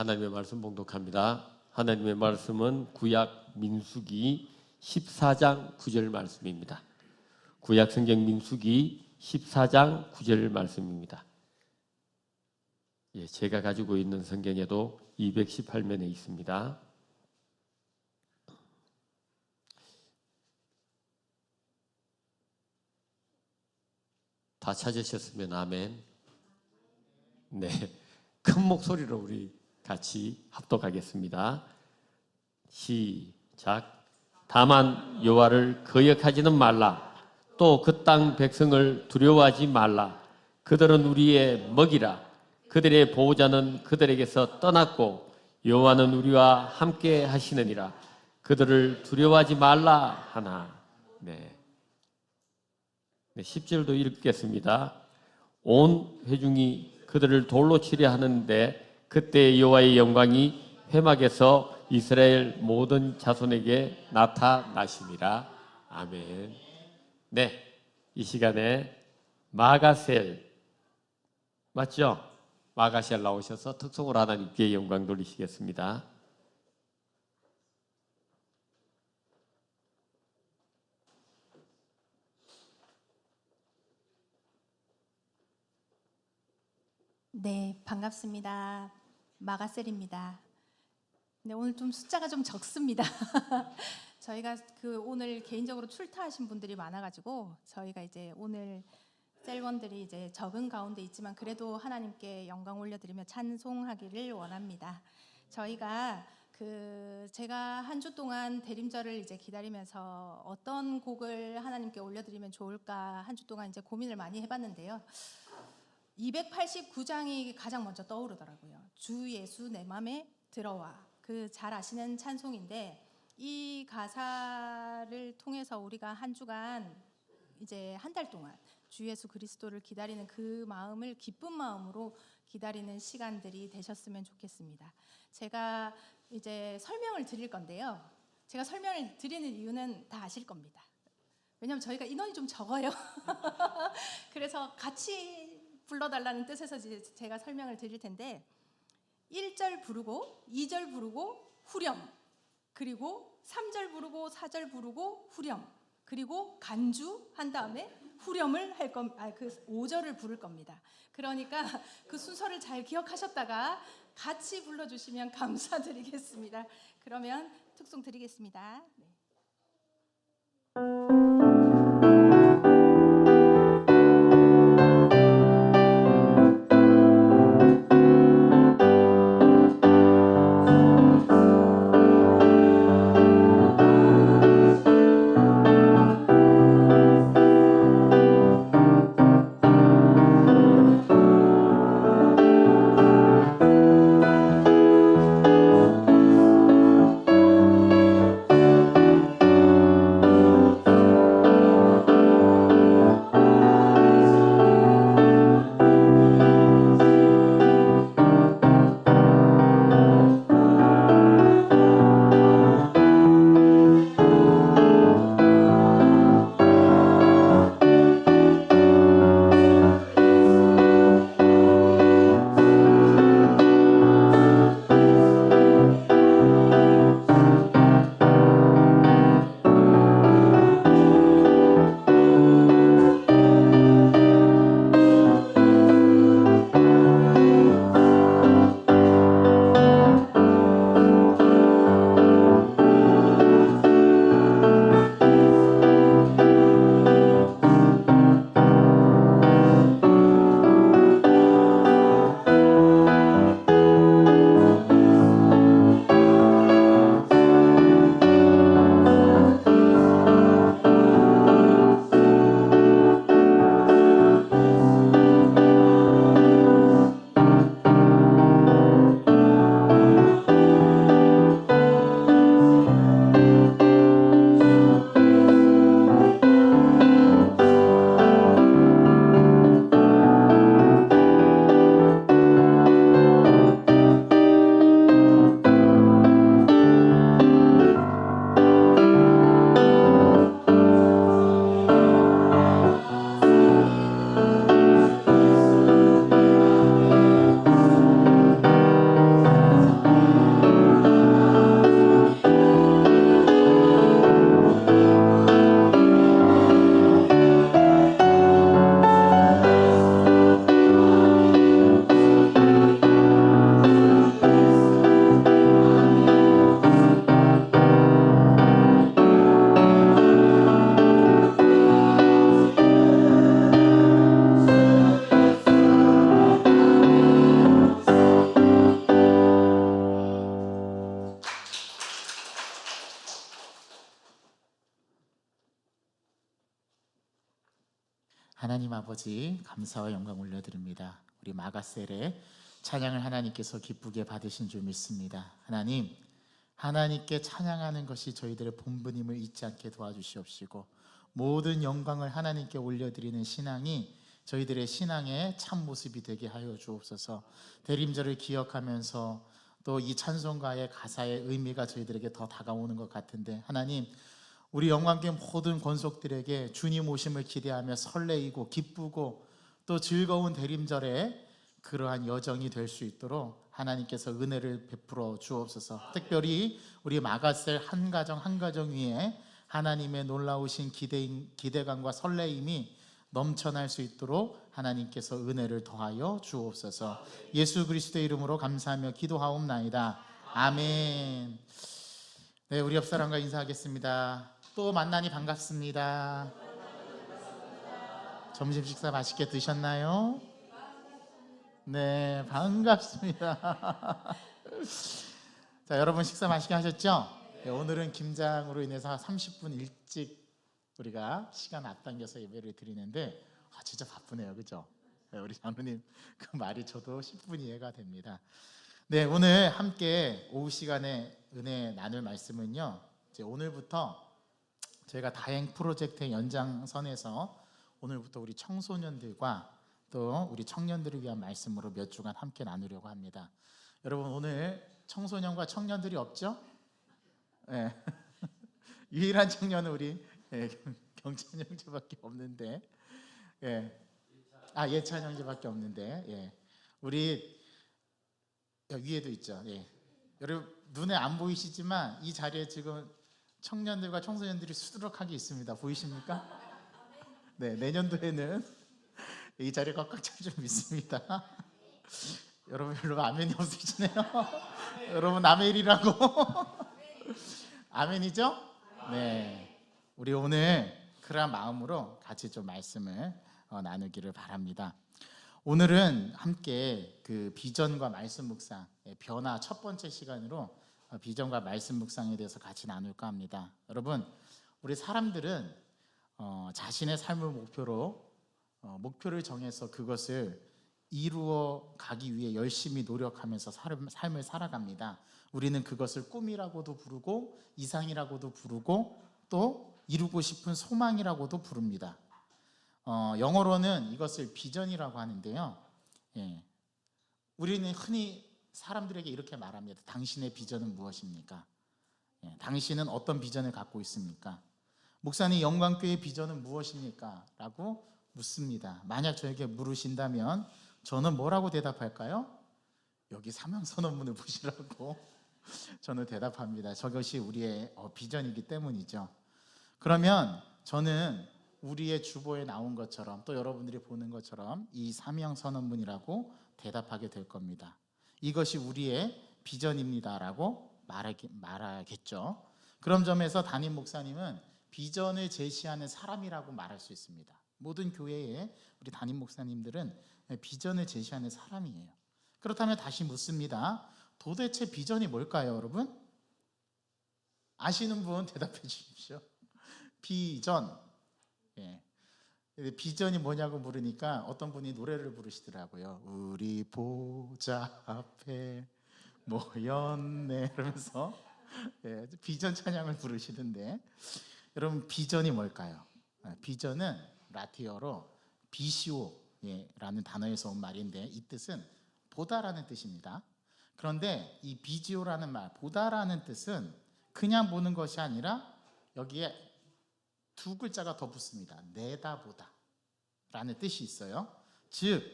하나님의 말씀 봉독합니다. 하나님의 말씀은 구약 민수기 14장 9절 말씀입니다. 구약 성경 민수기 14장 9절 말씀입니다. 제가 가지고 있는 성경에도 218면에 있습니다. 다 찾으셨으면 아멘. 네, 큰 목소리로 우리 같이 합독하겠습니다. 시작. 다만 여호와를 거역하지는 말라. 또 그 땅 백성을 두려워하지 말라. 그들은 우리의 먹이라. 그들의 보호자는 그들에게서 떠났고 여호와는 우리와 함께 하시느니라. 그들을 두려워하지 말라 하나. 네. 10절도 읽겠습니다. 온 회중이 그들을 돌로 치려 하는데 그때 여호와의 영광이 회막에서 이스라엘 모든 자손에게 나타나시니라. 아멘. 네, 이 시간에 마가셀 맞죠? 마가셀 나오셔서 특송으로 하나님께 영광 돌리시겠습니다. 네, 반갑습니다. 마가셀입니다. 네, 오늘 좀 숫자가 좀 적습니다. 저희가 오늘 개인적으로 출타하신 분들이 많아가지고 저희가 이제 오늘 셀원들이 이제 적은 가운데 있지만 그래도 하나님께 영광 올려드리며 찬송하기를 원합니다. 저희가 제가 한 주 동안 대림절을 이제 기다리면서 어떤 곡을 하나님께 올려드리면 좋을까 한 주 동안 이제 고민을 많이 해봤는데요. 289장이 가장 먼저 떠오르더라고요. 주 예수 내 맘에 들어와. 잘 아시는 찬송인데 이 가사를 통해서 우리가 한 주간 이제 한 달 동안 주 예수 그리스도를 기다리는 그 마음을 기쁜 마음으로 기다리는 시간들이 되셨으면 좋겠습니다. 제가 이제 설명을 드릴 건데요. 제가 설명을 드리는 이유는 다 아실 겁니다. 왜냐하면 저희가 인원이 좀 적어요. 그래서 같이 불러달라는 뜻에서 제가 설명을 드릴 텐데 1절 부르고 2절 부르고 후렴, 그리고 3절 부르고 4절 부르고 후렴, 그리고 간주 한 다음에 후렴을 할 겁니다. 5절을 부를 겁니다. 그러니까 그 순서를 잘 기억하셨다가 같이 불러주시면 감사드리겠습니다. 그러면 특송 드리겠습니다. 네. 아버지 감사와 영광 올려드립니다. 우리 마가셀의 찬양을 하나님께서 기쁘게 받으신 줄 믿습니다. 하나님, 하나님께 찬양하는 것이 저희들의 본분임을 잊지 않게 도와주시옵시고 모든 영광을 하나님께 올려드리는 신앙이 저희들의 신앙의 참모습이 되게 하여 주옵소서. 대림절을 기억하면서 또 이 찬송가의 가사의 의미가 저희들에게 더 다가오는 것 같은데, 하나님, 우리 영광교회 모든 권속들에게 주님 오심을 기대하며 설레이고 기쁘고 또 즐거운 대림절에 그러한 여정이 될 수 있도록 하나님께서 은혜를 베풀어 주옵소서. 특별히 우리 마가셀 한 가정 한 가정 위에 하나님의 놀라우신 기대감과 설레임이 넘쳐날 수 있도록 하나님께서 은혜를 더하여 주옵소서. 예수 그리스도의 이름으로 감사하며 기도하옵나이다. 아멘. 네, 우리 옆 사람과 인사하겠습니다. 또 만나니 반갑습니다. 점심 식사 맛있게 드셨나요? 네, 반갑습니다. 자, 여러분 식사 맛있게 하셨죠? 네, 오늘은 김장으로 인해서 30분 일찍 우리가 시간 앞당겨서 예배를 드리는데 진짜 바쁘네요, 그죠? 네, 우리 장로님 그 말이 저도 10분 이해가 됩니다. 네, 오늘 함께 오후 시간에 은혜 나눌 말씀은요, 이제 오늘부터 저희가 다행 프로젝트의 연장선에서 오늘부터 우리 청소년들과 또 우리 청년들을 위한 말씀으로 몇 주간 함께 나누려고 합니다. 여러분, 오늘 청소년과 청년들이 없죠? 네. 유일한 청년은 우리 경찬 형제밖에 없는데, 예찬 형제밖에 없는데, 우리 위에도 있죠. 여러분 눈에 안 보이시지만 이 자리에 지금 청년들과 청소년들이 수두룩하게 있습니다. 보이십니까? 네, 내년도에는 이 자리에 꽉꽉 찰 줄 믿습니다. 여러분 별로 아멘이 없으시네요. 여러분 아멘이라고. 아멘이죠? 네, 우리 오늘 그런 마음으로 같이 좀 말씀을 나누기를 바랍니다. 오늘은 함께 그 비전과 말씀 묵상 변화 첫 번째 시간으로 비전과 말씀 묵상에 대해서 같이 나눌까 합니다. 여러분, 우리 사람들은 자신의 삶을 목표를 정해서 그것을 이루어 가기 위해 열심히 노력하면서 삶을 살아갑니다. 우리는 그것을 꿈이라고도 부르고 이상이라고도 부르고 또 이루고 싶은 소망이라고도 부릅니다. 영어로는 이것을 비전이라고 하는데요. 우리는 흔히 사람들에게 이렇게 말합니다. 당신의 비전은 무엇입니까? 당신은 어떤 비전을 갖고 있습니까? 목사님, 영광교회의 비전은 무엇입니까? 라고 묻습니다. 만약 저에게 물으신다면 저는 뭐라고 대답할까요? 여기 사명선언문을 보시라고 저는 대답합니다. 저것이 우리의 비전이기 때문이죠. 그러면 저는 우리의 주보에 나온 것처럼 또 여러분들이 보는 것처럼 이 사명선언문이라고 대답하게 될 겁니다. 이것이 우리의 비전입니다라고 말하겠죠. 그런 점에서 담임 목사님은 비전을 제시하는 사람이라고 말할 수 있습니다. 모든 교회에 우리 담임 목사님들은 비전을 제시하는 사람이에요. 그렇다면 다시 묻습니다. 도대체 비전이 뭘까요, 여러분? 아시는 분 대답해 주십시오. 비전. 비전이 뭐냐고 물으니까 어떤 분이 노래를 부르시더라고요. 우리 보좌 앞에 모였네 이러면서 비전 찬양을 부르시던데, 여러분 비전이 뭘까요? 비전은 라틴어로 비시오라는 단어에서 온 말인데 이 뜻은 보다라는 뜻입니다. 그런데 이 비지오라는 말, 보다라는 뜻은 그냥 보는 것이 아니라 여기에 두 글자가 더 붙습니다. 내다보다 라는 뜻이 있어요. 즉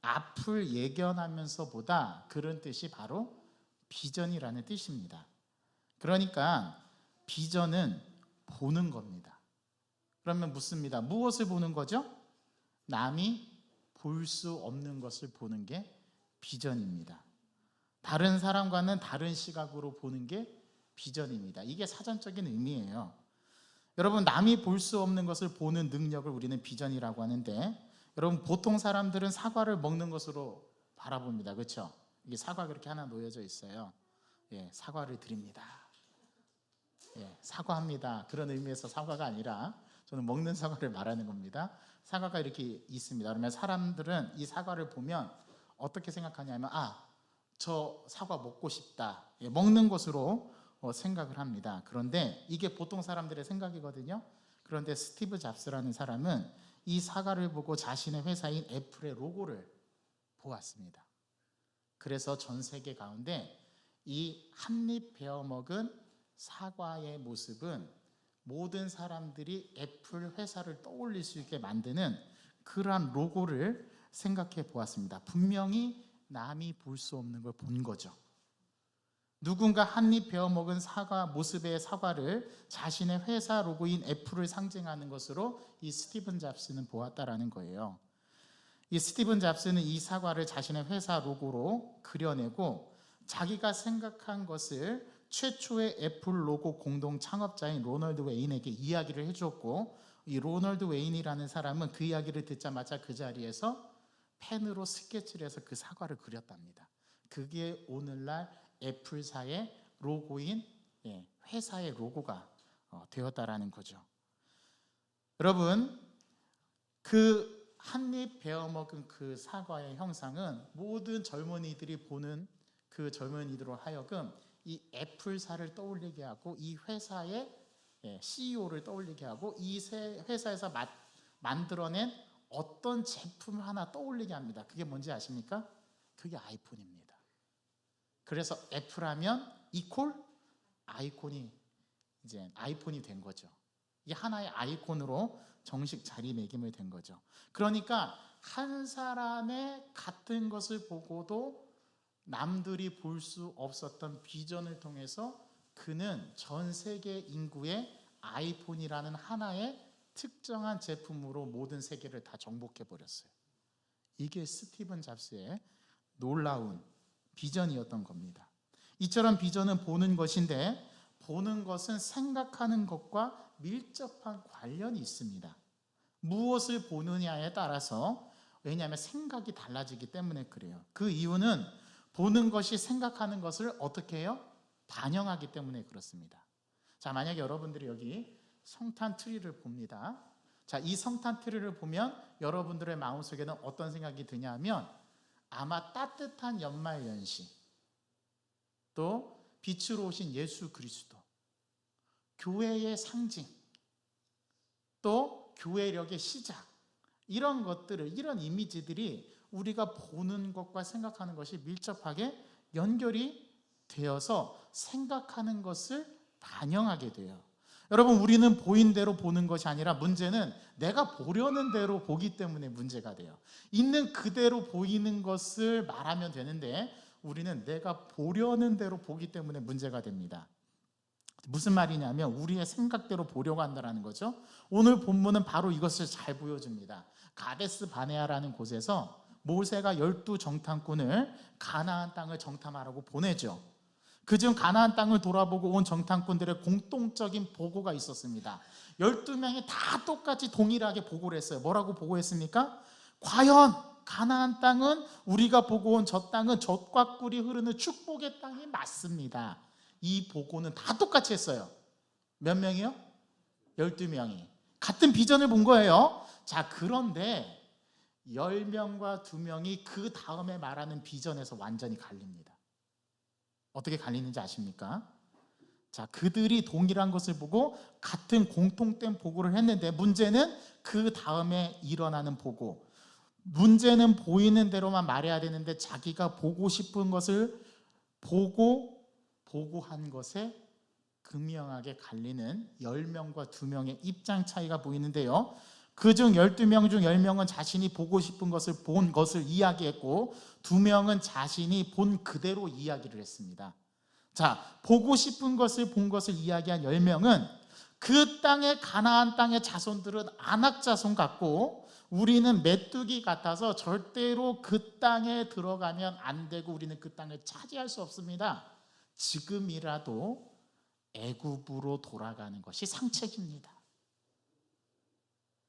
앞을 예견하면서 보다, 그런 뜻이 바로 비전이라는 뜻입니다. 그러니까 비전은 보는 겁니다. 그러면 묻습니다. 무엇을 보는 거죠? 남이 볼 수 없는 것을 보는 게 비전입니다. 다른 사람과는 다른 시각으로 보는 게 비전입니다. 이게 사전적인 의미예요. 여러분, 남이 볼 수 없는 것을 보는 능력을 우리는 비전이라고 하는데, 여러분 보통 사람들은 사과를 먹는 것으로 바라봅니다. 그렇죠? 이게 사과 그렇게 하나 놓여져 있어요. 사과를 드립니다. 사과합니다. 그런 의미에서 사과가 아니라 저는 먹는 사과를 말하는 겁니다. 사과가 이렇게 있습니다. 그러면 사람들은 이 사과를 보면 어떻게 생각하냐면 저 사과 먹고 싶다. 먹는 것으로 생각을 합니다. 그런데 이게 보통 사람들의 생각이거든요. 그런데 스티브 잡스라는 사람은 이 사과를 보고 자신의 회사인 애플의 로고를 보았습니다. 그래서 전 세계 가운데 이 한입 베어먹은 사과의 모습은 모든 사람들이 애플 회사를 떠올릴 수 있게 만드는 그러한 로고를 생각해 보았습니다. 분명히 남이 볼 수 없는 걸 본 거죠. 누군가 한입 베어먹은 사과 모습의 사과를 자신의 회사 로고인 애플을 상징하는 것으로 이 스티븐 잡스는 보았다라는 거예요. 이 스티븐 잡스는 이 사과를 자신의 회사 로고로 그려내고 자기가 생각한 것을 최초의 애플 로고 공동 창업자인 로널드 웨인에게 이야기를 해주었고, 이 로널드 웨인이라는 사람은 그 이야기를 듣자마자 그 자리에서 펜으로 스케치를 해서 그 사과를 그렸답니다. 그게 오늘날 애플사의 로고인 회사의 로고가 되었다라는 거죠. 여러분, 그 한입 베어먹은 그 사과의 형상은 모든 젊은이들이 보는 그 젊은이들로 하여금 이 애플사를 떠올리게 하고 이 회사의 CEO를 떠올리게 하고 이 회사에서 만들어낸 어떤 제품 하나 떠올리게 합니다. 그게 뭔지 아십니까? 그게 아이폰입니다. 그래서 애플하면 이퀄 아이콘이 이제 아이폰이 된 거죠. 이게 하나의 아이콘으로 정식 자리매김을 된 거죠. 그러니까 한 사람의 같은 것을 보고도 남들이 볼 수 없었던 비전을 통해서 그는 전 세계 인구의 아이폰이라는 하나의 특정한 제품으로 모든 세계를 다 정복해 버렸어요. 이게 스티븐 잡스의 놀라운 비전이었던 겁니다. 이처럼 비전은 보는 것인데, 보는 것은 생각하는 것과 밀접한 관련이 있습니다. 무엇을 보느냐에 따라서, 왜냐하면 생각이 달라지기 때문에 그래요. 그 이유는 보는 것이 생각하는 것을 어떻게 해요? 반영하기 때문에 그렇습니다. 자, 만약에 여러분들이 여기 성탄 트리를 봅니다. 자, 이 성탄 트리를 보면 여러분들의 마음속에는 어떤 생각이 드냐 하면 아마 따뜻한 연말 연시, 또 빛으로 오신 예수 그리스도, 교회의 상징, 또 교회력의 시작, 이런 것들을, 이런 이미지들이 우리가 보는 것과 생각하는 것이 밀접하게 연결이 되어서 생각하는 것을 반영하게 돼요. 여러분, 우리는 보인 대로 보는 것이 아니라 문제는 내가 보려는 대로 보기 때문에 문제가 돼요. 있는 그대로 보이는 것을 말하면 되는데 우리는 내가 보려는 대로 보기 때문에 문제가 됩니다. 무슨 말이냐면 우리의 생각대로 보려고 한다는 거죠. 오늘 본문은 바로 이것을 잘 보여줍니다. 가데스 바네아라는 곳에서 모세가 12 정탐꾼을 가나안 땅을 정탐하라고 보내죠. 그중 가나안 땅을 돌아보고 온 정탐꾼들의 공통적인 보고가 있었습니다. 12명이 다 똑같이 동일하게 보고를 했어요. 뭐라고 보고했습니까? 과연 가나안 땅은, 우리가 보고 온 저 땅은 젖과 꿀이 흐르는 축복의 땅이 맞습니다. 이 보고는 다 똑같이 했어요. 몇 명이요? 12명이 같은 비전을 본 거예요. 자, 그런데 10명과 2명이 그 다음에 말하는 비전에서 완전히 갈립니다. 어떻게 갈리는지 아십니까? 자, 그들이 동일한 것을 보고 같은 공통된 보고를 했는데 문제는 그 다음에 일어나는 보고, 문제는 보이는 대로만 말해야 되는데 자기가 보고 싶은 것을 보고한 것에 극명하게 갈리는 10명과 2명의 입장 차이가 보이는데요. 그중 12명 중 10명은 자신이 보고 싶은 것을 본 것을 이야기했고 2명은 자신이 본 그대로 이야기를 했습니다. 자, 보고 싶은 것을 본 것을 이야기한 10명은 그 땅의 가나안 땅의 자손들은 안악 자손 같고 우리는 메뚜기 같아서 절대로 그 땅에 들어가면 안 되고 우리는 그 땅을 차지할 수 없습니다. 지금이라도 애굽으로 돌아가는 것이 상책입니다.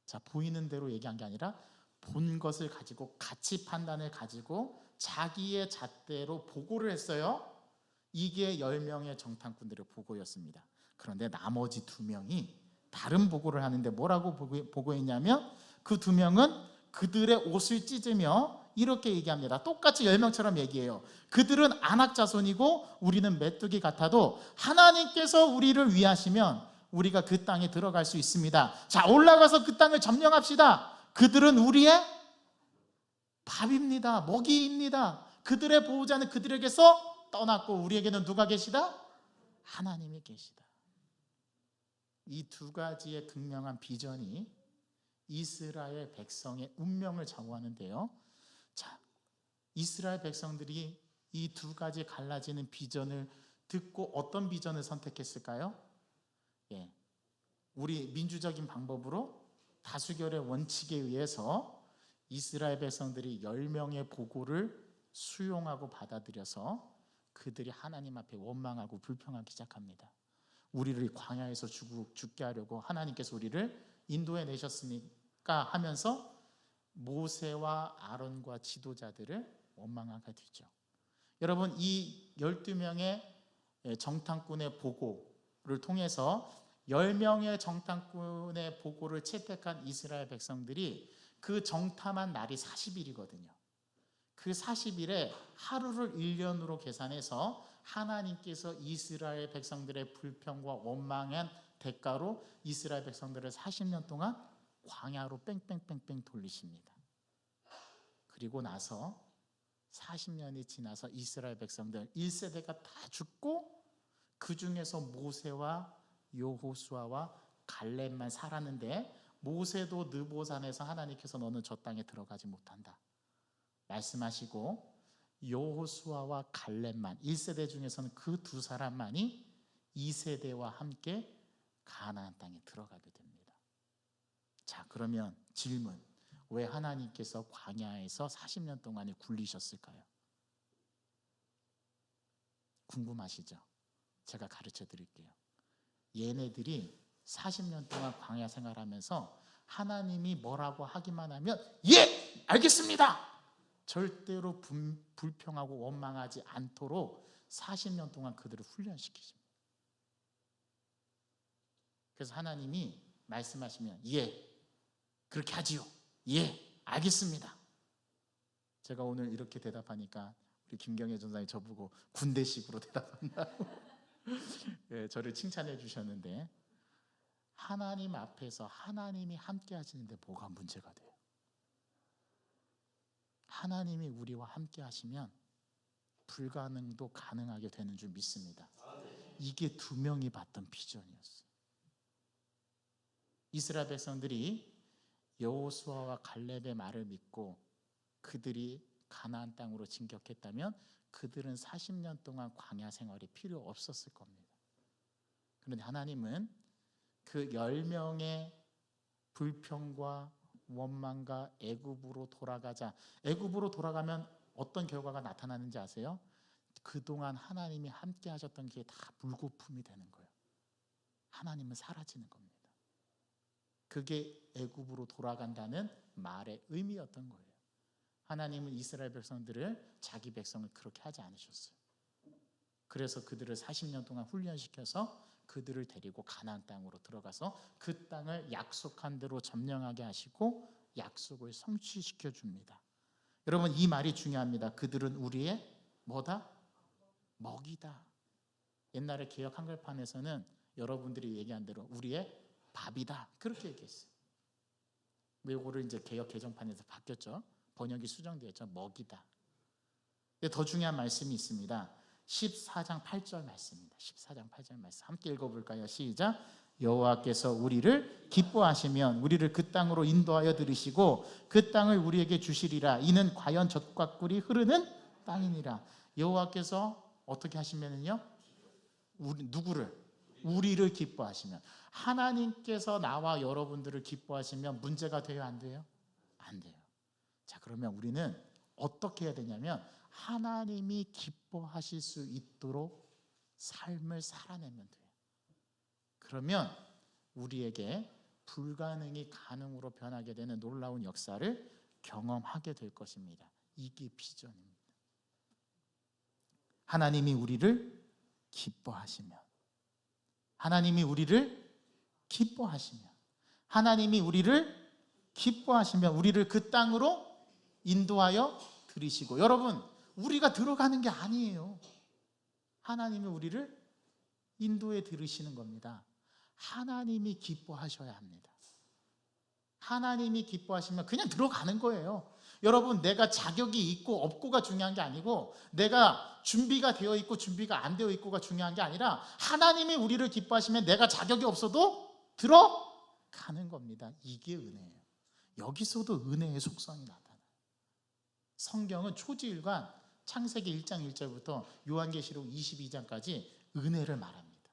자, 보이는 대로 얘기한 게 아니라 본 것을 가지고 가치 판단을 가지고 자기의 잣대로 보고를 했어요. 이게 10명의 정탐꾼들의 보고였습니다. 그런데 나머지 2명이 다른 보고를 하는데 뭐라고 보고했냐면 그 두 명은 그들의 옷을 찢으며 이렇게 얘기합니다. 똑같이 10명처럼 얘기해요. 그들은 안악 자손이고 우리는 메뚜기 같아도 하나님께서 우리를 위하시면 우리가 그 땅에 들어갈 수 있습니다. 자, 올라가서 그 땅을 점령합시다. 그들은 우리의 밥입니다. 먹이입니다. 그들의 보호자는 그들에게서 떠났고 우리에게는 누가 계시다? 하나님이 계시다. 이 두 가지의 극명한 비전이 이스라엘 백성의 운명을 좌우하는데요. 자, 이스라엘 백성들이 이 두 가지 갈라지는 비전을 듣고 어떤 비전을 선택했을까요? 예, 우리 민주적인 방법으로 다수결의 원칙에 의해서 이스라엘 백성들이 10명의 보고를 수용하고 받아들여서 그들이 하나님 앞에 원망하고 불평하기 시작합니다. 우리를 광야에서 죽게 하려고 하나님께서 우리를 인도해 내셨으니까 하면서 모세와 아론과 지도자들을 원망하게 되죠. 여러분, 이 12명의 정탐꾼의 보고를 통해서 10명의 정탐꾼의 보고를 채택한 이스라엘 백성들이 그 정탐한 날이 40일이거든요. 그 40일에 하루를 1년으로 계산해서 하나님께서 이스라엘 백성들의 불평과 원망한 대가로 이스라엘 백성들을 40년 동안 광야로 뺑뺑뺑뺑 돌리십니다. 그리고 나서 40년이 지나서 이스라엘 백성들 1세대가 다 죽고 그 중에서 모세와 여호수아와 갈렙만 살았는데 모세도 느보산에서 하나님께서 너는 저 땅에 들어가지 못한다 말씀하시고 여호수아와 갈렙만 1세대 중에서는 그 두 사람만이 2세대와 함께 가나안 땅에 들어가게 됩니다. 자, 그러면 질문, 왜 하나님께서 광야에서 40년 동안에 굴리셨을까요? 궁금하시죠? 제가 가르쳐 드릴게요. 얘네들이 40년 동안 광야 생활하면서 하나님이 뭐라고 하기만 하면 예! 알겠습니다! 절대로 불평하고 원망하지 않도록 40년 동안 그들을 훈련시키십니다. 그래서 하나님이 말씀하시면 예, 그렇게 하지요. 예, 알겠습니다. 제가 오늘 이렇게 대답하니까 우리 김경애 전사님 저보고 군대식으로 대답한다고 예, 저를 칭찬해 주셨는데, 하나님 앞에서 하나님이 함께 하시는데 뭐가 문제가 돼요? 하나님이 우리와 함께 하시면 불가능도 가능하게 되는 줄 믿습니다. 이게 두 명이 봤던 비전이었어요. 이스라엘 백성들이 여호수아와 갈렙의 말을 믿고 그들이 가나안 땅으로 진격했다면 그들은 40년 동안 광야 생활이 필요 없었을 겁니다. 그런데 하나님은 그 10명의 불평과 원망과 애굽으로 돌아가자. 애굽으로 돌아가면 어떤 결과가 나타나는지 아세요? 그동안 하나님이 함께 하셨던 게 다 물거품이 되는 거예요. 하나님은 사라지는 겁니다. 그게 애굽으로 돌아간다는 말의 의미였던 거예요. 하나님은 이스라엘 백성들을, 자기 백성을 그렇게 하지 않으셨어요. 그래서 그들을 40년 동안 훈련시켜서 그들을 데리고 가나안 땅으로 들어가서 그 땅을 약속한 대로 점령하게 하시고 약속을 성취시켜 줍니다. 여러분, 이 말이 중요합니다. 그들은 우리의 뭐다? 먹이다. 옛날에 개역 한글판에서는 여러분들이 얘기한 대로 우리의 밥이다, 그렇게 얘기했어요. 이거를 이제 개역 개정판에서 바뀌었죠. 번역이 수정되었죠. 먹이다. 더 중요한 말씀이 있습니다. 14장 8절 말씀입니다. 14장 8절 말씀 함께 읽어볼까요? 시작. 여호와께서 우리를 기뻐하시면 우리를 그 땅으로 인도하여 들이시고 그 땅을 우리에게 주시리라. 이는 과연 젖과 꿀이 흐르는 땅이니라. 여호와께서 어떻게 하시면요? 누구를? 우리를 기뻐하시면. 하나님께서 나와 여러분들을 기뻐하시면 문제가 돼요, 안 돼요? 안 돼요. 자, 그러면 우리는 어떻게 해야 되냐면 하나님이 기뻐하실 수 있도록 삶을 살아내면 돼요. 그러면 우리에게 불가능이 가능으로 변하게 되는 놀라운 역사를 경험하게 될 것입니다. 이게 비전입니다. 하나님이 우리를 기뻐하시면, 하나님이 우리를 기뻐하시면, 하나님이 우리를 기뻐하시면 우리를 그 땅으로 인도하여 들이시고, 여러분 우리가 들어가는 게 아니에요. 하나님이 우리를 인도에 들으시는 겁니다. 하나님이 기뻐하셔야 합니다. 하나님이 기뻐하시면 그냥 들어가는 거예요. 여러분, 내가 자격이 있고 없고가 중요한 게 아니고, 내가 준비가 되어 있고 준비가 안 되어 있고가 중요한 게 아니라, 하나님이 우리를 기뻐하시면 내가 자격이 없어도 들어가는 겁니다. 이게 은혜예요. 여기서도 은혜의 속성이 나타나요. 성경은 초지일관 창세기 1장 1절부터 요한계시록 22장까지 은혜를 말합니다.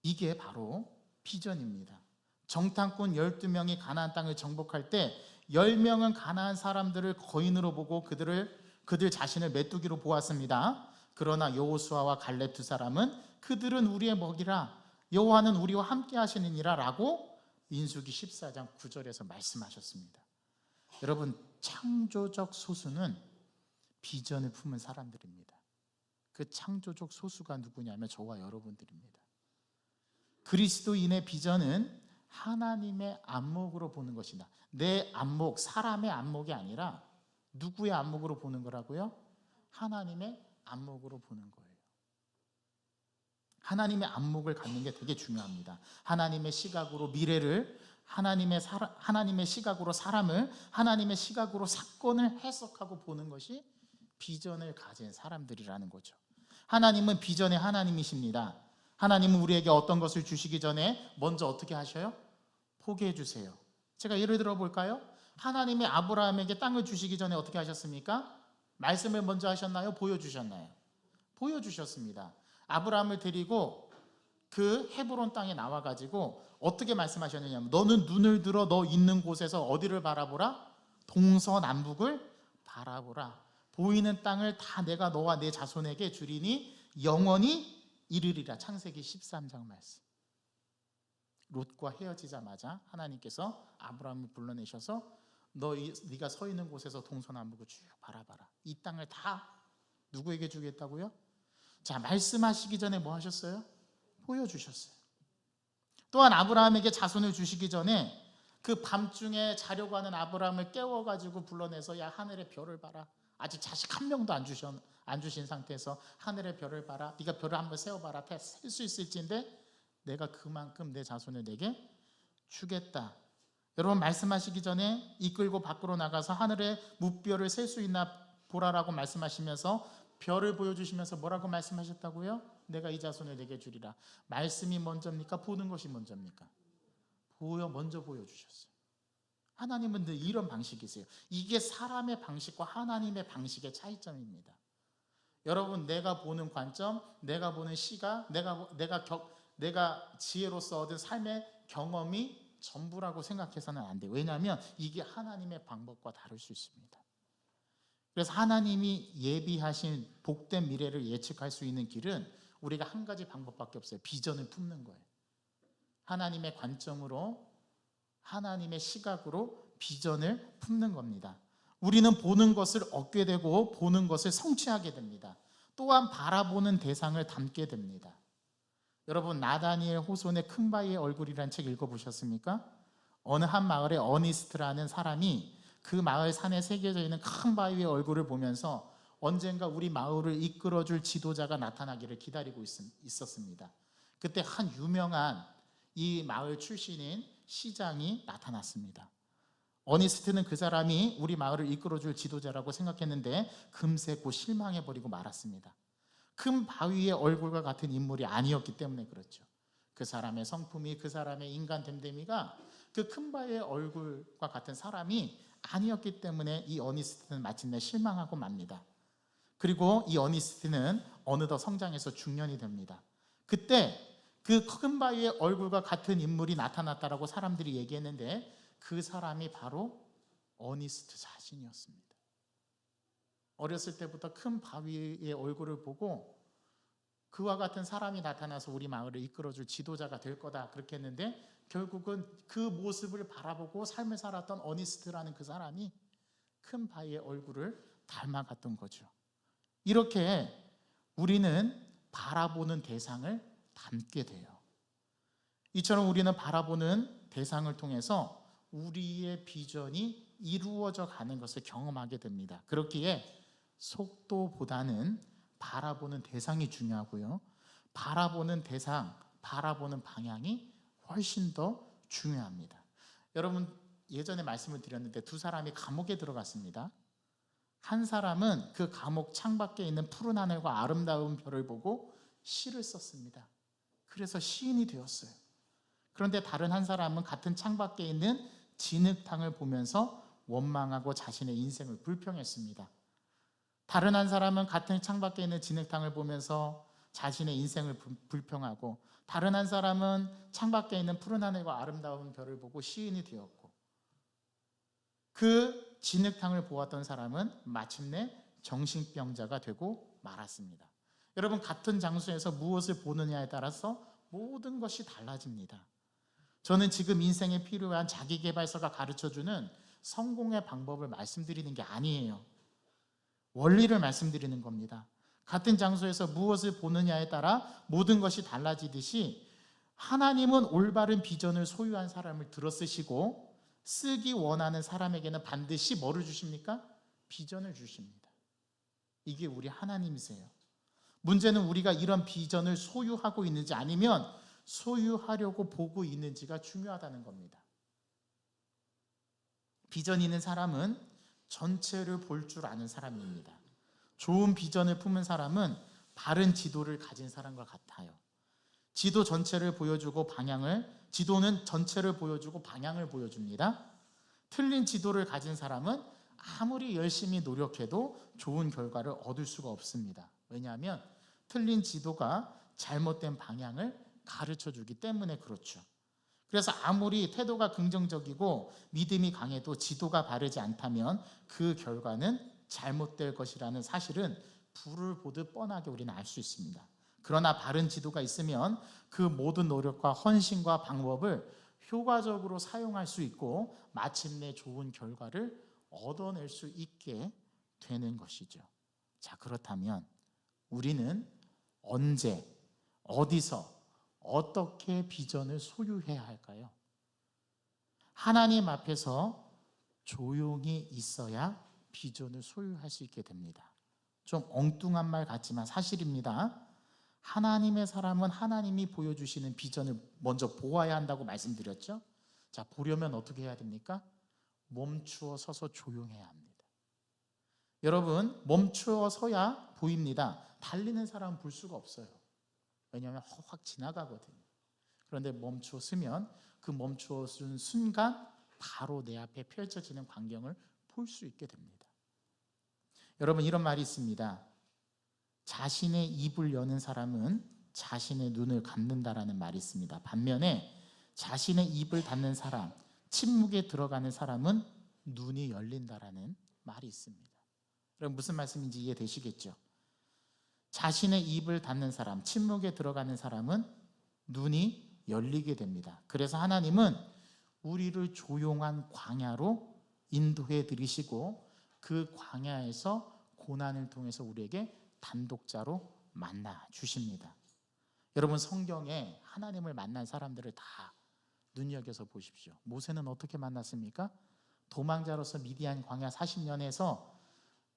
이게 바로 비전입니다. 정탐꾼 12명이 가나안 땅을 정복할 때 10명은 가나안 사람들을 거인으로 보고 그들 자신을 메뚜기로 보았습니다. 그러나 여호수아와 갈렙 두 사람은 그들은 우리의 먹이라, 여호와는 우리와 함께 하시느니라 라고 민수기 14장 9절에서 말씀하셨습니다. 여러분, 창조적 소수는 비전을 품은 사람들입니다. 그 창조적 소수가 누구냐면 저와 여러분들입니다. 그리스도인의 비전은 하나님의 안목으로 보는 것이다. 내 안목, 사람의 안목이 아니라 누구의 안목으로 보는 거라고요? 하나님의 안목으로 보는 거예요. 하나님의 안목을 갖는 게 되게 중요합니다. 하나님의 시각으로 미래를, 하나님의 시각으로 사람을, 하나님의 시각으로 사건을 해석하고 보는 것이 비전을 가진 사람들이라는 거죠. 하나님은 비전의 하나님이십니다. 하나님은 우리에게 어떤 것을 주시기 전에 먼저 어떻게 하셔요? 포기해 주세요. 제가 예를 들어 볼까요? 하나님이 아브라함에게 땅을 주시기 전에 어떻게 하셨습니까? 말씀을 먼저 하셨나요? 보여주셨나요? 보여주셨습니다. 아브라함을 데리고 그 헤브론 땅에 나와가지고 어떻게 말씀하셨느냐면, 너는 눈을 들어 너 있는 곳에서 어디를 바라보라? 동서남북을 바라보라. 보이는 땅을 다 내가 너와 내 자손에게 주리니 영원히 이르리라. 창세기 13장 말씀. 롯과 헤어지자마자 하나님께서 아브라함을 불러내셔서 네가 서 있는 곳에서 동서남북을 쭉 바라봐라. 이 땅을 다 누구에게 주겠다고요? 자, 말씀하시기 전에 뭐 하셨어요? 보여주셨어요. 또한 아브라함에게 자손을 주시기 전에 그 밤중에 자려고 하는 아브라함을 깨워가지고 불러내서, 야, 하늘의 별을 봐라. 아직 자식 한 명도 안 주신 상태에서 하늘의 별을 봐라. 네가 별을 한번 세어봐라. 셀 수 있을진데 내가 그만큼 내 자손을 내게 주겠다. 여러분, 말씀하시기 전에 이끌고 밖으로 나가서 하늘의 무별을 셀 수 있나 보라라고 말씀하시면서 별을 보여주시면서 뭐라고 말씀하셨다고요? 내가 이 자손을 내게 주리라. 말씀이 먼저입니까? 보는 것이 먼저입니까? 먼저 보여주셨어요. 하나님은 늘 이런 방식이세요. 이게 사람의 방식과 하나님의 방식의 차이점입니다. 여러분, 내가 보는 관점, 내가 보는 시각, 내가 지혜로서 얻은 삶의 경험이 전부라고 생각해서는 안 돼요. 왜냐하면 이게 하나님의 방법과 다를 수 있습니다. 그래서 하나님이 예비하신 복된 미래를 예측할 수 있는 길은 우리가 한 가지 방법밖에 없어요. 비전을 품는 거예요. 하나님의 관점으로, 하나님의 시각으로 비전을 품는 겁니다. 우리는 보는 것을 얻게 되고 보는 것을 성취하게 됩니다. 또한 바라보는 대상을 담게 됩니다. 여러분, 나다니엘 호손의 큰 바위의 얼굴이라는 책 읽어보셨습니까? 어느 한 마을에 어니스트라는 사람이 그 마을 산에 새겨져 있는 큰 바위의 얼굴을 보면서 언젠가 우리 마을을 이끌어줄 지도자가 나타나기를 기다리고 있었습니다. 그때 한 유명한 이 마을 출신인 시장이 나타났습니다. 어니스트는 그 사람이 우리 마을을 이끌어줄 지도자라고 생각했는데 금세 곧 실망해버리고 말았습니다. 큰 바위의 얼굴과 같은 인물이 아니었기 때문에 그렇죠. 그 사람의 성품이, 그 사람의 인간 됨됨이가 그 큰 바위의 얼굴과 같은 사람이 아니었기 때문에 이 어니스트는 마침내 실망하고 맙니다. 그리고 이 어니스트는 어느덧 성장해서 중년이 됩니다. 그때 그 큰 바위의 얼굴과 같은 인물이 나타났다라고 사람들이 얘기했는데 그 사람이 바로 어니스트 자신이었습니다. 어렸을 때부터 큰 바위의 얼굴을 보고 그와 같은 사람이 나타나서 우리 마을을 이끌어줄 지도자가 될 거다 그렇게 했는데, 결국은 그 모습을 바라보고 삶을 살았던 어니스트라는 그 사람이 큰 바위의 얼굴을 닮아갔던 거죠. 이렇게 우리는 바라보는 대상을 담게 돼요. 이처럼 우리는 바라보는 대상을 통해서 우리의 비전이 이루어져 가는 것을 경험하게 됩니다. 그렇기에 속도보다는 바라보는 대상이 중요하고요. 바라보는 대상, 바라보는 방향이 훨씬 더 중요합니다. 여러분, 예전에 말씀을 드렸는데 두 사람이 감옥에 들어갔습니다. 한 사람은 그 감옥 창밖에 있는 푸른 하늘과 아름다운 별을 보고 시를 썼습니다. 그래서 시인이 되었어요. 그런데 다른 한 사람은 같은 창밖에 있는 진흙탕을 보면서 원망하고 자신의 인생을 불평했습니다. 다른 한 사람은 같은 창밖에 있는 진흙탕을 보면서 자신의 인생을 불평하고, 다른 한 사람은 창밖에 있는 푸른 하늘과 아름다운 별을 보고 시인이 되었고, 그 진흙탕을 보았던 사람은 마침내 정신병자가 되고 말았습니다. 여러분, 같은 장소에서 무엇을 보느냐에 따라서 모든 것이 달라집니다. 저는 지금 인생에 필요한 자기계발서가 가르쳐주는 성공의 방법을 말씀드리는 게 아니에요. 원리를 말씀드리는 겁니다. 같은 장소에서 무엇을 보느냐에 따라 모든 것이 달라지듯이 하나님은 올바른 비전을 소유한 사람을 들어쓰시고 쓰기 원하는 사람에게는 반드시 뭐를 주십니까? 비전을 주십니다. 이게 우리 하나님이세요. 문제는 우리가 이런 비전을 소유하고 있는지 아니면 소유하려고 보고 있는지가 중요하다는 겁니다. 비전 있는 사람은 전체를 볼 줄 아는 사람입니다. 좋은 비전을 품은 사람은 바른 지도를 가진 사람과 같아요. 지도 전체를 보여주고 지도는 전체를 보여주고 방향을 보여줍니다. 틀린 지도를 가진 사람은 아무리 열심히 노력해도 좋은 결과를 얻을 수가 없습니다. 왜냐하면 틀린 지도가 잘못된 방향을 가르쳐 주기 때문에 그렇죠. 그래서 아무리 태도가 긍정적이고 믿음이 강해도 지도가 바르지 않다면 그 결과는 잘못될 것이라는 사실은 불을 보듯 뻔하게 우리는 알 수 있습니다. 그러나 바른 지도가 있으면 그 모든 노력과 헌신과 방법을 효과적으로 사용할 수 있고 마침내 좋은 결과를 얻어낼 수 있게 되는 것이죠. 자, 그렇다면 우리는 언제, 어디서, 어떻게 비전을 소유해야 할까요? 하나님 앞에서 조용히 있어야 비전을 소유할 수 있게 됩니다. 좀 엉뚱한 말 같지만 사실입니다. 하나님의 사람은 하나님이 보여주시는 비전을 먼저 보아야 한다고 말씀드렸죠. 자, 보려면 어떻게 해야 됩니까? 멈추어 서서 조용해야 합니다. 여러분, 멈추어 서야 보입니다. 달리는 사람은 볼 수가 없어요. 왜냐하면 확 지나가거든요. 그런데 멈추어 서면 그 멈추어 쓴 순간 바로 내 앞에 펼쳐지는 광경을 볼 수 있게 됩니다. 여러분, 이런 말이 있습니다. 자신의 입을 여는 사람은 자신의 눈을 감는다라는 말이 있습니다. 반면에 자신의 입을 닫는 사람, 침묵에 들어가는 사람은 눈이 열린다라는 말이 있습니다. 여러분, 무슨 말씀인지 이해되시겠죠? 자신의 입을 닫는 사람, 침묵에 들어가는 사람은 눈이 열리게 됩니다. 그래서 하나님은 우리를 조용한 광야로 인도해 드리시고 그 광야에서 고난을 통해서 우리에게 단독자로 만나 주십니다. 여러분, 성경에 하나님을 만난 사람들을 다 눈여겨서 보십시오. 모세는 어떻게 만났습니까? 도망자로서 미디안 광야 40년에서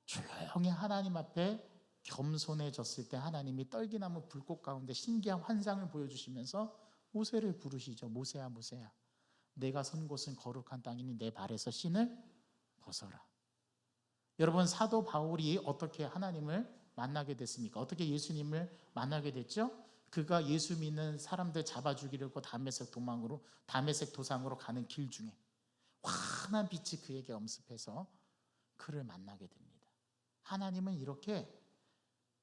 조용히 하나님 앞에 겸손해졌을 때 하나님이 떨기나무 불꽃 가운데 신기한 환상을 보여주시면서 모세를 부르시죠. 모세야, 모세야, 내가 선 곳은 거룩한 땅이니 내 발에서 신을 벗어라. 여러분, 사도 바울이 어떻게 하나님을 만나게 됐습니까? 어떻게 예수님을 만나게 됐죠? 그가 예수 믿는 사람들 잡아 죽이려고 다메섹 도상으로 가는 길 중에 환한 빛이 그에게 엄습해서 그를 만나게 됩니다. 하나님은 이렇게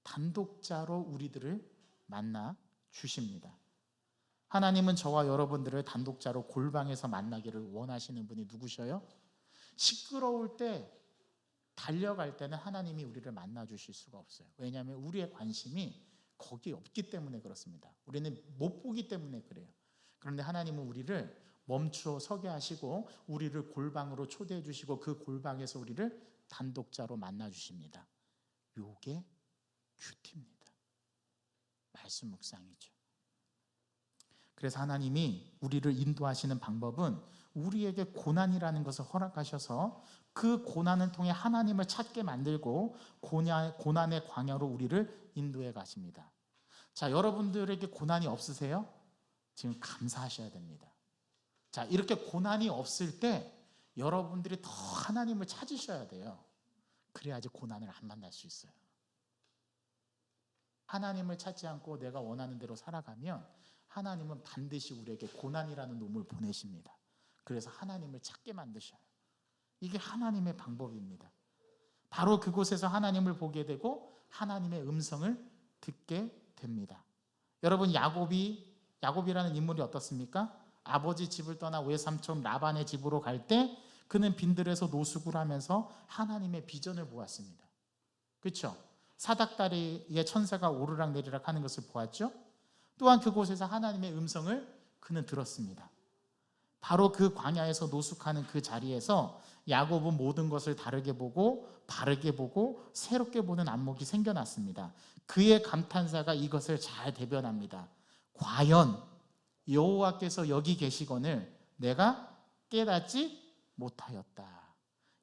단독자로 우리들을 만나 주십니다. 하나님은 저와 여러분들을 단독자로 골방에서 만나기를 원하시는 분이 누구셔요? 시끄러울 때, 달려갈 때는 하나님이 우리를 만나 주실 수가 없어요. 왜냐하면 우리의 관심이 거기에 없기 때문에 그렇습니다. 우리는 못 보기 때문에 그래요. 그런데 하나님은 우리를 멈추어 서게 하시고 우리를 골방으로 초대해 주시고 그 골방에서 우리를 단독자로 만나 주십니다. 요게 큐티입니다. 말씀 묵상이죠. 그래서 하나님이 우리를 인도하시는 방법은 우리에게 고난이라는 것을 허락하셔서 그 고난을 통해 하나님을 찾게 만들고 고난의 광야로 우리를 인도해 가십니다. 자, 여러분들에게 고난이 없으세요? 지금 감사하셔야 됩니다. 자, 이렇게 고난이 없을 때 여러분들이 더 하나님을 찾으셔야 돼요. 그래야지 고난을 안 만날 수 있어요. 하나님을 찾지 않고 내가 원하는 대로 살아가면 하나님은 반드시 우리에게 고난이라는 놈을 보내십니다. 그래서 하나님을 찾게 만드셔요. 이게 하나님의 방법입니다. 바로 그곳에서 하나님을 보게 되고 하나님의 음성을 듣게 됩니다. 여러분, 야곱이라는 인물이 어떻습니까? 아버지 집을 떠나 외삼촌 라반의 집으로 갈 때 그는 빈들에서 노숙을 하면서 하나님의 비전을 보았습니다. 그렇죠? 사닥다리에 천사가 오르락내리락 하는 것을 보았죠. 또한 그곳에서 하나님의 음성을 그는 들었습니다. 바로 그 광야에서 노숙하는 그 자리에서 야곱은 모든 것을 다르게 보고 바르게 보고 새롭게 보는 안목이 생겨났습니다. 그의 감탄사가 이것을 잘 대변합니다. 과연 여호와께서 여기 계시거늘 내가 깨닫지 못하였다.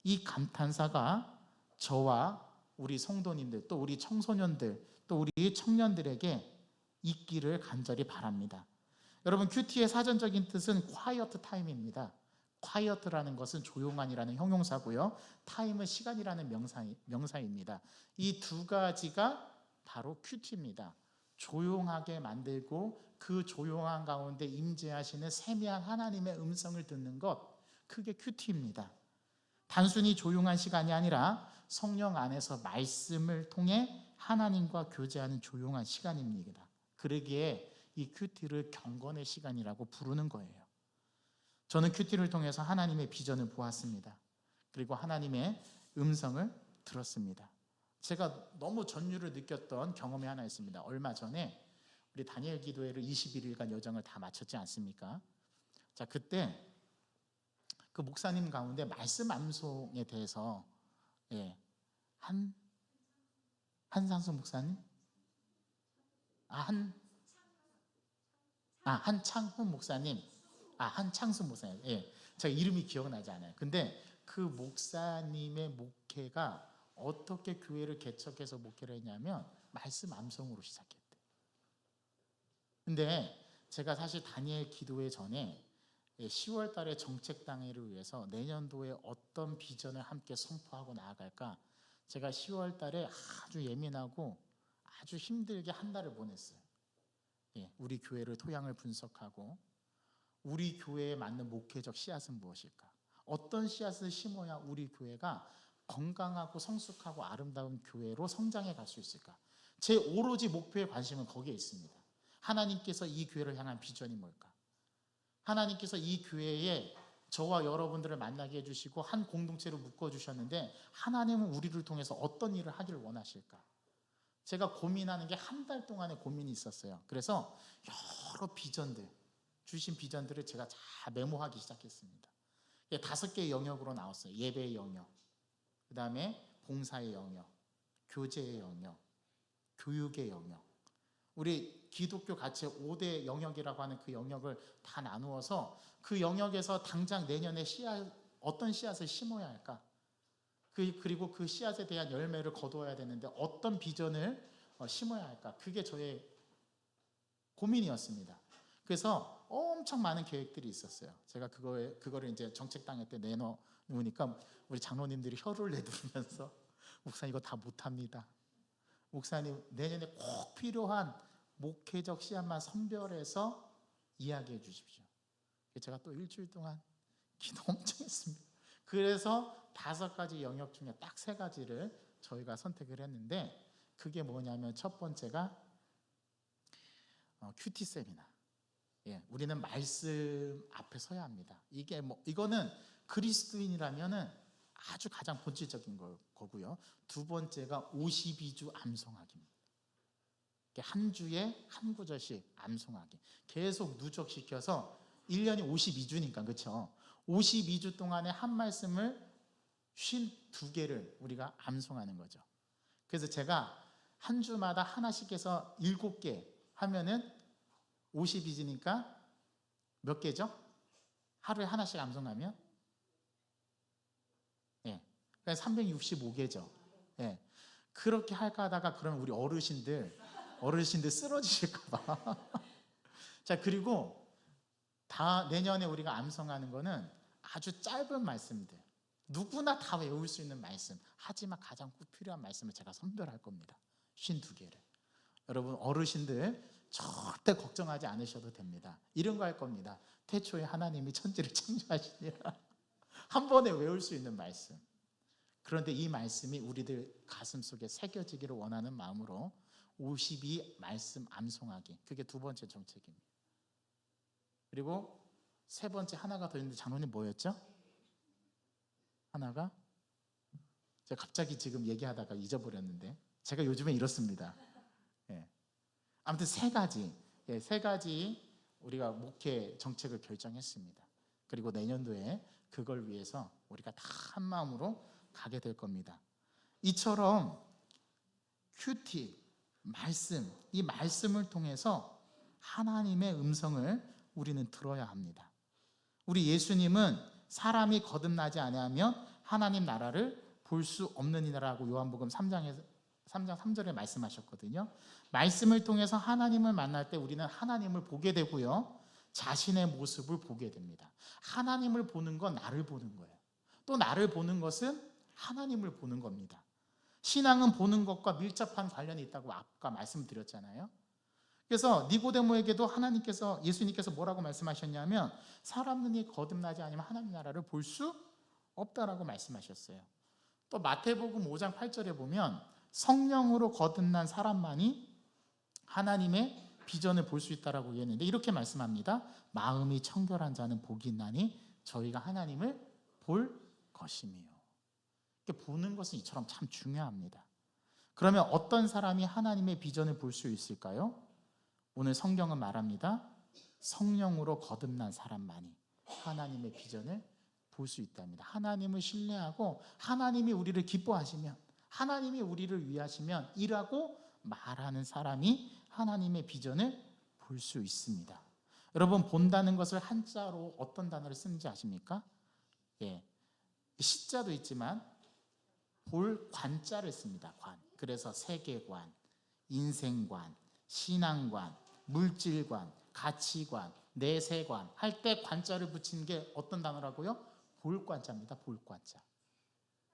이 감탄사가 저와 우리 성도님들, 또 우리 청소년들, 또 우리 청년들에게 있기를 간절히 바랍니다. 여러분, 큐티의 사전적인 뜻은 quiet time입니다. quiet라는 것은 조용한이라는 형용사고요. time은 시간이라는 명사입니다. 이 두 가지가 바로 큐티입니다. 조용하게 만들고 그 조용한 가운데 임재하시는 세미한 하나님의 음성을 듣는 것, 그게 큐티입니다. 단순히 조용한 시간이 아니라 성령 안에서 말씀을 통해 하나님과 교제하는 조용한 시간입니다. 그러기에 이 큐티를 경건의 시간이라고 부르는 거예요. 저는 큐티를 통해서 하나님의 비전을 보았습니다. 그리고 하나님의 음성을 들었습니다. 제가 너무 전율을 느꼈던 경험이 하나 있습니다. 얼마 전에 우리 다니엘 기도회를 21일간 여정을 다 마쳤지 않습니까? 자, 그때 그 목사님 가운데 말씀 암송에 대해서 한상수 목사님? 한창훈 목사님. 한창수 목사님. 제가 이름이 기억나지 않아요. 근데 그 목사님의 목회가 어떻게 교회를 개척해서 목회를 했냐면 말씀 암송으로 시작했대. 근데 제가 사실 다니엘 기도회 전에 10월 달에 정책당회를 위해서 내년도에 어떤 비전을 함께 선포하고 나아갈까, 제가 10월 달에 아주 예민하고 아주 힘들게 한 달을 보냈어요. 우리 교회를 토양을 분석하고 우리 교회에 맞는 목회적 씨앗은 무엇일까? 어떤 씨앗을 심어야 우리 교회가 건강하고 성숙하고 아름다운 교회로 성장해 갈 수 있을까? 제 오로지 목표의 관심은 거기에 있습니다. 하나님께서 이 교회를 향한 비전이 뭘까? 하나님께서 이 교회에 저와 여러분들을 만나게 해주시고 한 공동체로 묶어주셨는데 하나님은 우리를 통해서 어떤 일을 하기를 원하실까? 제가 고민하는 게 한 달 동안의 고민이 있었어요. 그래서 여러 비전들, 주신 비전들을 제가 다 메모하기 시작했습니다. 5개의 영역으로 나왔어요. 예배의 영역, 그 다음에 봉사의 영역, 교제의 영역, 교육의 영역. 우리 기독교 가치의 5대 영역이라고 하는 그 영역을 다 나누어서 그 영역에서 당장 내년에 어떤 씨앗을 심어야 할까? 그리고 그 씨앗에 대한 열매를 거두어야 되는데 어떤 비전을 심어야 할까? 그게 저의 고민이었습니다. 그래서 엄청 많은 계획들이 있었어요. 제가 그거를 이제 정책당회 때 내놓으니까 우리 장로님들이 혀를 내두르면서 목사님 이거 다 못합니다. 목사님 내년에 꼭 필요한 목회적 씨앗만 선별해서 이야기해 주십시오. 제가 또 일주일 동안 기도 엄청 했습니다. 그래서 5가지 영역 중에 딱 3가지를 저희가 선택을 했는데, 그게 뭐냐면 첫 번째가 큐티 세미나. 우리는 말씀 앞에 서야 합니다. 이거는 그리스도인이라면은 아주 가장 본질적인 거고요. 두 번째가 52주 암송하기입니다. 한 주에 한 구절씩 암송하기. 계속 누적시켜서 1년이 52주니까 그렇죠. 52주 동안에 한 말씀을 52개를 우리가 암송하는 거죠. 그래서 제가 한 주마다 하나씩 해서 7개 하면은 52주니까 몇 개죠? 하루에 하나씩 암송하면? 예. 그러니까 365개죠. 예. 그렇게 할까 하다가 그러면 우리 어르신들 쓰러지실까 봐. 자, 그리고 다 내년에 우리가 암송하는 거는 아주 짧은 말씀들. 누구나 다 외울 수 있는 말씀. 하지만 가장 꼭 필요한 말씀을 제가 선별할 겁니다. 52개를. 여러분 어르신들 절대 걱정하지 않으셔도 됩니다. 이런 거 할 겁니다. 태초에 하나님이 천지를 창조하시니라. 한 번에 외울 수 있는 말씀. 그런데 이 말씀이 우리들 가슴 속에 새겨지기를 원하는 마음으로 52 말씀 암송하기. 그게 두 번째 정책입니다. 그리고 세 번째 하나가 더 있는데 장로님 뭐였죠? 하나가 제가 갑자기 지금 얘기하다가 잊어버렸는데 제가 요즘에 이렇습니다. 예. 아무튼 세 가지 우리가 목회 정책을 결정했습니다. 그리고 내년도에 그걸 위해서 우리가 다 한 마음으로 가게 될 겁니다. 이처럼 큐티 말씀, 이 말씀을 통해서 하나님의 음성을 우리는 들어야 합니다. 우리 예수님은 사람이 거듭나지 아니하면 하나님 나라를 볼 수 없느니라라고 요한복음 3장 3절에 말씀하셨거든요. 말씀을 통해서 하나님을 만날 때 우리는 하나님을 보게 되고요. 자신의 모습을 보게 됩니다. 하나님을 보는 건 나를 보는 거예요. 또 나를 보는 것은 하나님을 보는 겁니다. 신앙은 보는 것과 밀접한 관련이 있다고 아까 말씀드렸잖아요. 그래서 니고데모에게도 예수님께서 뭐라고 말씀하셨냐면 사람이 거듭나지 않으면 하나님 나라를 볼 수 없다라고 말씀하셨어요. 또 마태복음 5장 8절에 보면 성령으로 거듭난 사람만이 하나님의 비전을 볼 수 있다라고 얘기했는데 이렇게 말씀합니다. 마음이 청결한 자는 복이 있나니 저희가 하나님을 볼 것이며. 이렇게 보는 것은 이처럼 참 중요합니다. 그러면 어떤 사람이 하나님의 비전을 볼 수 있을까요? 오늘 성경은 말합니다. 성령으로 거듭난 사람만이 하나님의 비전을 볼 수 있답니다. 하나님을 신뢰하고 하나님이 우리를 기뻐하시면 하나님이 우리를 위하시면 이라고 말하는 사람이 하나님의 비전을 볼 수 있습니다. 여러분 본다는 것을 한자로 어떤 단어를 쓰는지 아십니까? 예, 시자도 있지만 볼 관자를 씁니다. 관. 그래서 세계관, 인생관, 신앙관, 물질관, 가치관, 내세관 할 때 관자를 붙이는 게 어떤 단어라고요? 볼관자입니다. 볼관자.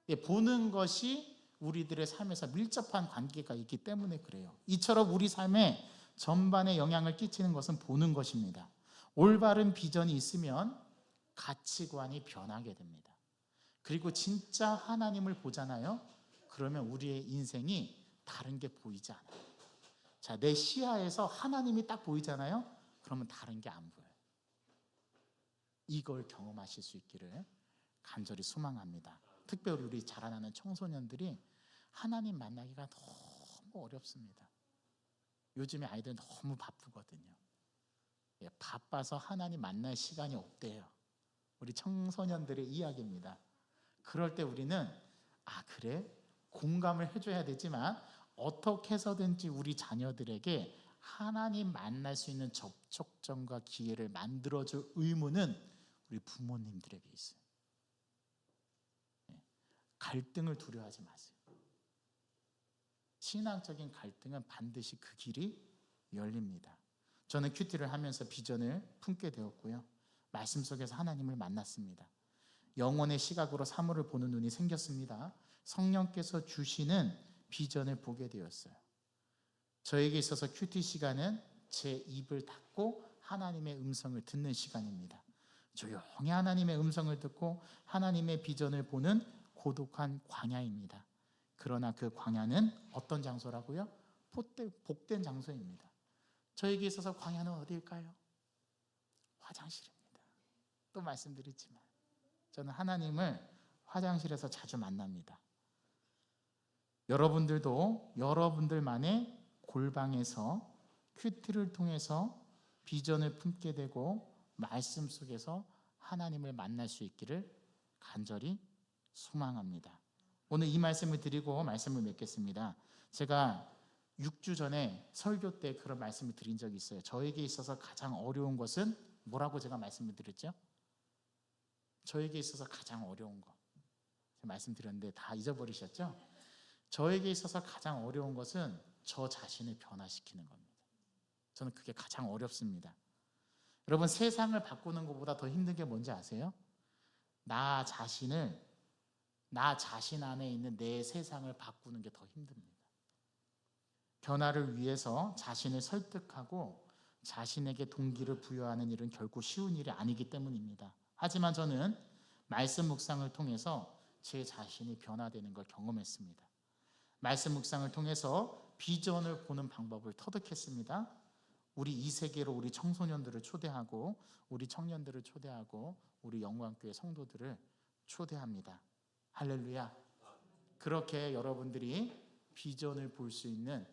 예, 보는 것이 우리들의 삶에서 밀접한 관계가 있기 때문에 그래요. 이처럼 우리 삶에 전반에 영향을 끼치는 것은 보는 것입니다. 올바른 비전이 있으면 가치관이 변하게 됩니다. 그리고 진짜 하나님을 보잖아요. 그러면 우리의 인생이 다른 게 보이지 않아요. 자, 내 시야에서 하나님이 딱 보이잖아요. 그러면 다른 게 안 보여요. 이걸 경험하실 수 있기를 간절히 소망합니다. 특별히 우리 자라나는 청소년들이 하나님 만나기가 너무 어렵습니다. 요즘에 아이들은 너무 바쁘거든요. 예, 바빠서 하나님 만날 시간이 없대요. 우리 청소년들의 이야기입니다. 그럴 때 우리는 그래? 공감을 해줘야 되지만 어떻게 해서든지 우리 자녀들에게 하나님 만날 수 있는 접촉점과 기회를 만들어줄 의무는 우리 부모님들에게 있어요. 갈등을 두려워하지 마세요. 신앙적인 갈등은 반드시 그 길이 열립니다. 저는 큐티를 하면서 비전을 품게 되었고요. 말씀 속에서 하나님을 만났습니다. 영혼의 시각으로 사물을 보는 눈이 생겼습니다. 성령께서 주시는 비전을 보게 되었어요. 저에게 있어서 큐티 시간은 제 입을 닫고 하나님의 음성을 듣는 시간입니다. 조용히 하나님의 음성을 듣고 하나님의 비전을 보는 고독한 광야입니다. 그러나 그 광야는 어떤 장소라고요? 복된 장소입니다. 저에게 있어서 광야는 어디일까요? 화장실입니다. 또 말씀드리지만 저는 하나님을 화장실에서 자주 만납니다. 여러분들도 여러분들만의 골방에서 큐티를 통해서 비전을 품게 되고 말씀 속에서 하나님을 만날 수 있기를 간절히 소망합니다. 오늘 이 말씀을 드리고 말씀을 맺겠습니다. 제가 6주 전에 설교 때 그런 말씀을 드린 적이 있어요. 저에게 있어서 가장 어려운 것은 뭐라고 제가 말씀을 드렸죠? 저에게 있어서 가장 어려운 거 제가 말씀드렸는데 다 잊어버리셨죠? 저에게 있어서 가장 어려운 것은 저 자신을 변화시키는 겁니다. 저는 그게 가장 어렵습니다. 여러분, 세상을 바꾸는 것보다 더 힘든 게 뭔지 아세요? 나 자신 안에 있는 내 세상을 바꾸는 게 더 힘듭니다. 변화를 위해서 자신을 설득하고 자신에게 동기를 부여하는 일은 결코 쉬운 일이 아니기 때문입니다. 하지만 저는 말씀 묵상을 통해서 제 자신이 변화되는 걸 경험했습니다. 말씀 묵상을 통해서 비전을 보는 방법을 터득했습니다. 우리 이 세계로 우리 청소년들을 초대하고 우리 청년들을 초대하고 우리 영광교회 성도들을 초대합니다. 할렐루야. 그렇게 여러분들이 비전을 볼 수 있는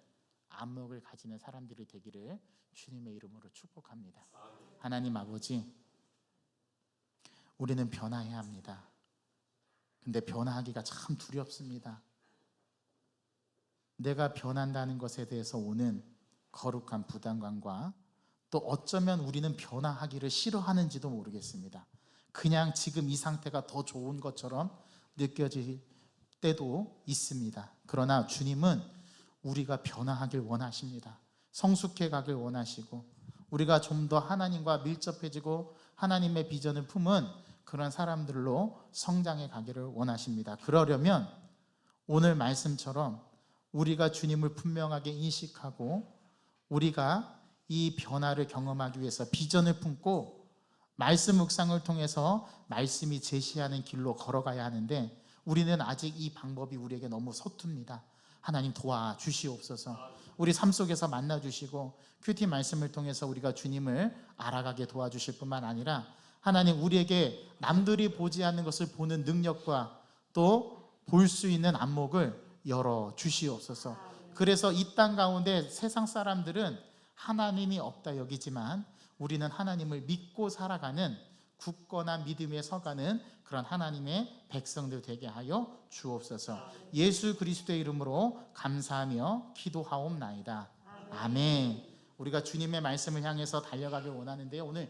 안목을 가지는 사람들이 되기를 주님의 이름으로 축복합니다. 하나님 아버지, 우리는 변화해야 합니다. 근데 변화하기가 참 두렵습니다. 내가 변한다는 것에 대해서 오는 거룩한 부담감과 또 어쩌면 우리는 변화하기를 싫어하는지도 모르겠습니다. 그냥 지금 이 상태가 더 좋은 것처럼 느껴질 때도 있습니다. 그러나 주님은 우리가 변화하길 원하십니다. 성숙해 가길 원하시고 우리가 좀 더 하나님과 밀접해지고 하나님의 비전을 품은 그런 사람들로 성장해 가기를 원하십니다. 그러려면 오늘 말씀처럼 우리가 주님을 분명하게 인식하고 우리가 이 변화를 경험하기 위해서 비전을 품고 말씀 묵상을 통해서 말씀이 제시하는 길로 걸어가야 하는데 우리는 아직 이 방법이 우리에게 너무 서툽니다. 하나님 도와주시옵소서. 우리 삶 속에서 만나주시고 큐티 말씀을 통해서 우리가 주님을 알아가게 도와주실 뿐만 아니라 하나님 우리에게 남들이 보지 않는 것을 보는 능력과 또 볼 수 있는 안목을 열어주시옵소서. 그래서 이 땅 가운데 세상 사람들은 하나님이 없다 여기지만 우리는 하나님을 믿고 살아가는 굳건한 믿음에 서가는 그런 하나님의 백성들 되게 하여 주옵소서. 예수 그리스도의 이름으로 감사하며 기도하옵나이다. 아멘. 우리가 주님의 말씀을 향해서 달려가길 원하는데요. 오늘